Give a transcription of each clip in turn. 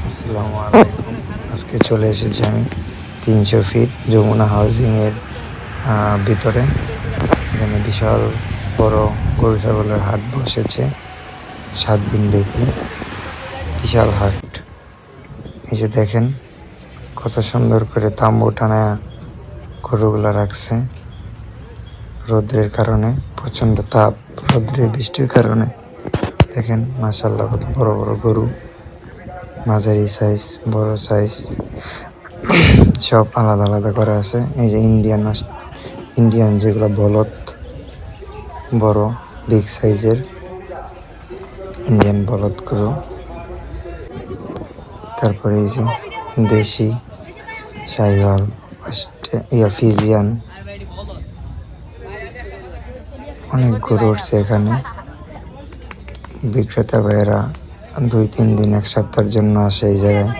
আসসালামু আলাইকুম। আজকে চলে এসেছি আমি 300 ফিট যমুনা হাউজিংয়ের ভিতরে। এখানে বিশাল বড় গরু ছাগলের হাট বসেছে 7 দিন ব্যাপী। বিশাল হাট। এই যে দেখেন কত সুন্দর করে তাম্বু টানা গরুগুলা রাখছে। রোদ্রের কারণে প্রচণ্ড তাপ, রোদ্রের বৃষ্টির কারণে দেখেন মাশাআল্লাহ কত বড় বড় গরু, মাঝারি সাইজ, বড় সাইজ সব আলাদা আলাদা করা আছে। এই যে ইন্ডিয়ান যেগুলো বলদ, বড় বিগ সাইজের ইন্ডিয়ান বলদ গরু। তারপরে এই যে দেশি শাহিওয়াল, ফিজিয়ান, অনেক গরু উঠছে এখানে। বিক্রেতা ভাইয়েরা 2-3 দিন, 1 সপ্তাহের জন্য আসে এই জায়গায়।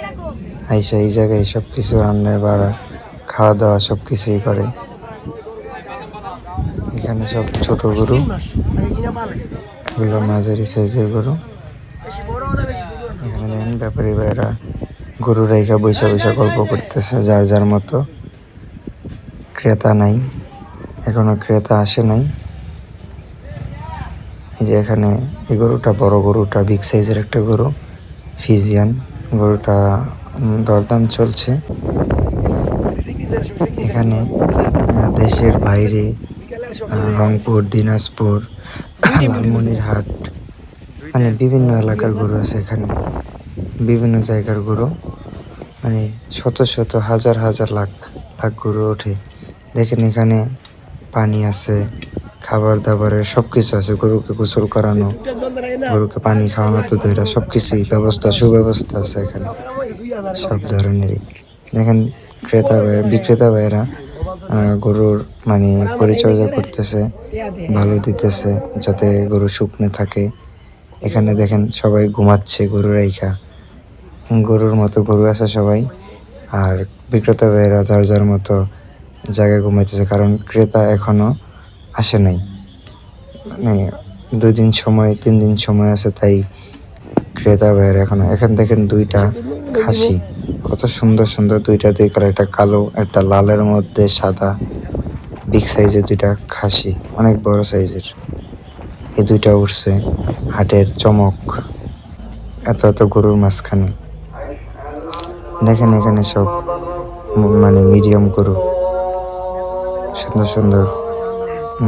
এই জায়গায় সব কিছু রান্না বাড়া, খাওয়া দাওয়া সব কিছুই করে। এখানে সব ছোট গরু, এগুলো মাঝারি সাইজের গরু। এখানে দেখেন ব্যাপারী ভাইয়েরা গরু রেখা বৈশা বৈশা গল্প করতেছে যার যার মতো। ক্রেতা নাই, এখনো ক্রেতা আসে নাই। এই যে এখানে এই গরুটা, বড় গরুটা বিগ সাইজের একটা গরু, ফিজিয়ান গরুটা দরদাম চলছে। এখানে দেশের বাইরে রংপুর, দিনাজপুর, লালমনিরহাট, মানে বিভিন্ন এলাকার গরু আছে এখানে। বিভিন্ন জায়গার গরু, মানে শত শত হাজার হাজার লাখ লাখ গরু ওঠে। দেখেন এখানে পানি আছে, খাবার দাবারের সব কিছু আছে। গরুকে গোসল করানো, গরুকে পানি খাওয়ানো তো ধরে সব কিছুই ব্যবস্থা, সুব্যবস্থা আছে এখানে সব ধরনেরই। দেখেন বিক্রেতা ভাইয়েরা গরুর মানে পরিচর্যা করতেছে, ভালো দিতেছে যাতে গরু শুকনো থাকে। এখানে দেখেন সবাই ঘুমাচ্ছে গরু রাইখা, গরুর মতো গরু আছে সবাই। আর বিক্রেতা ভাইয়েরা যার যার মতো জায়গায় ঘুমাইতেছে, কারণ ক্রেতা এখনো আসে নাই। মানে 2 দিন সময়, 3 দিন সময় আছে, তাই ক্রেতা ভাইয়েরা এখনো। এখানে দেখেন 2টা খাসি, কত সুন্দর সুন্দর 2টা, 2 কালার, একটা কালো একটা লালের মধ্যে সাদা, বিগ সাইজের 2টা খাসি, অনেক বড় সাইজের। এই 2টা উঠছে হাটের চমক এত এত গরুর মাঝখানে। দেখেন এখানে সব মানে মিডিয়াম গরু, সুন্দর সুন্দর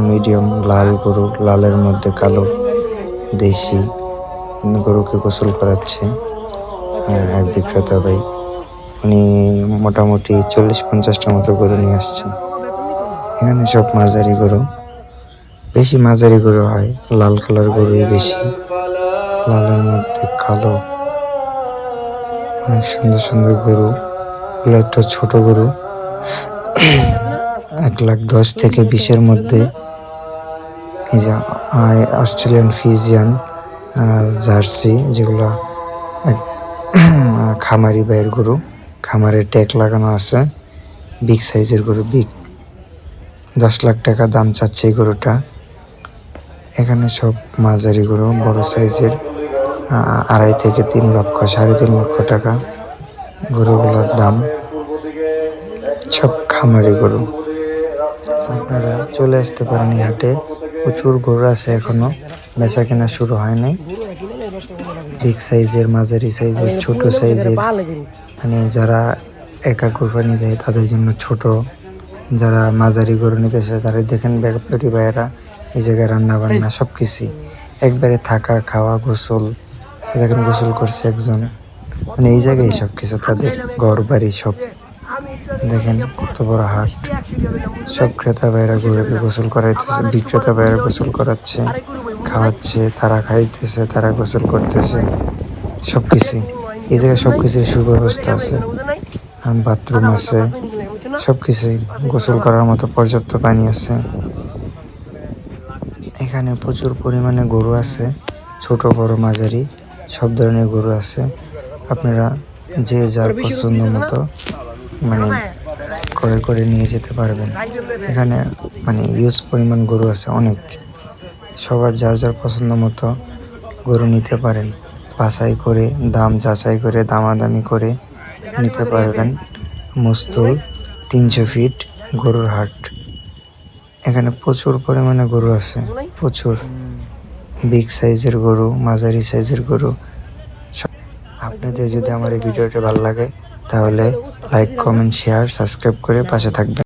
মিডিয়াম লাল গরু, লালের মধ্যে কালো, দেশি। গরুকে গোসল করাচ্ছে এক বিক্রেতা ভাই। উনি মোটামুটি 40-50টা মতো গরু নিয়ে আসছে। এখানে সব মাঝারি গরু, বেশি মাঝারি গরু হয়, লাল কালার গরুই বেশি, লালের মধ্যে কালো। অনেক সুন্দর সুন্দর গরু। এগুলো একটা ছোট গরু, 1,10,000 থেকে 20-এর মধ্যে। এই যে অস্ট্রেলিয়ান ফিজিয়ান জার্সি, যেগুলো খামারি ভাইয়ের গরু, খামারের ট্যাগ লাগানো আছে। বিগ সাইজের গরু, বিগ, 10 লাখ টাকা দাম চাচ্ছে এই গরুটা। এখানে সব মাঝারি গরু, বড় সাইজের, 2.5 থেকে 3 লক্ষ, 3.5 লক্ষ টাকা গরুগুলোর দাম। সব খামারি গরু। আপনারা চলে আসতে পারেন এই হাটে। প্রচুর গরু আছে, এখনো বেচা কেনা শুরু হয় নাই। বিগ সাইজের, মাঝারি সাইজের, ছোট সাইজের, মানে যারা একা কোরবানি দেয় তাদের জন্য ছোট, যারা মাঝারি গরু নিতে চায় তারা দেখেন ব্যাপারী ভাইয়েরা এই জায়গায় রান্না বান্না সব কিছুই, একবারে থাকা খাওয়া গোসল। দেখেন গোসল করছে একজন, মানে এই জায়গায় সব কিছু তাদের, ঘর বাড়ি সব। দেখেন কত বড় হাট। সব ক্রেতা ভাইয়েরা গরুকে গোসল করাইতেছে, বিক্রেতা ভাইয়েরা গোসল করাচ্ছে, খাওয়াচ্ছে, তারা খাইতেছে, তারা গোসল করতেছে, সব কিছুই এই জায়গায় সব কিছুর সুব্যবস্থা আছে। বাথরুম আছে, সব কিছুই, গোসল করার মতো পর্যাপ্ত পানি আছে। এখানে প্রচুর পরিমাণে গরু আছে, ছোট বড় মাঝারি সব ধরনের গরু আছে। আপনারা যে যার পছন্দ মতো মানে ক্রয় করে নিয়ে যেতে পারবেন। এখানে মানে ইউজ পরিমাণ গরু আছে অনেক, সবার যার যার পছন্দ মতো গরু নিতে পারেন। বাছাই করে দাম যাচাই করে দামাদামি করে নিতে পারবেন। মুস্তুল 300 ফিট গরুর হাট। এখানে প্রচুর পরিমাণে গরু আছে, প্রচুর বিগ সাইজের গরু, মাঝারি সাইজের গরু। আপনাদের যদি আমার এই ভিডিওটা ভালো লাগে তাহলে লাইক, কমেন্ট, শেয়ার, সাবস্ক্রাইব করে পাশে থাকবেন।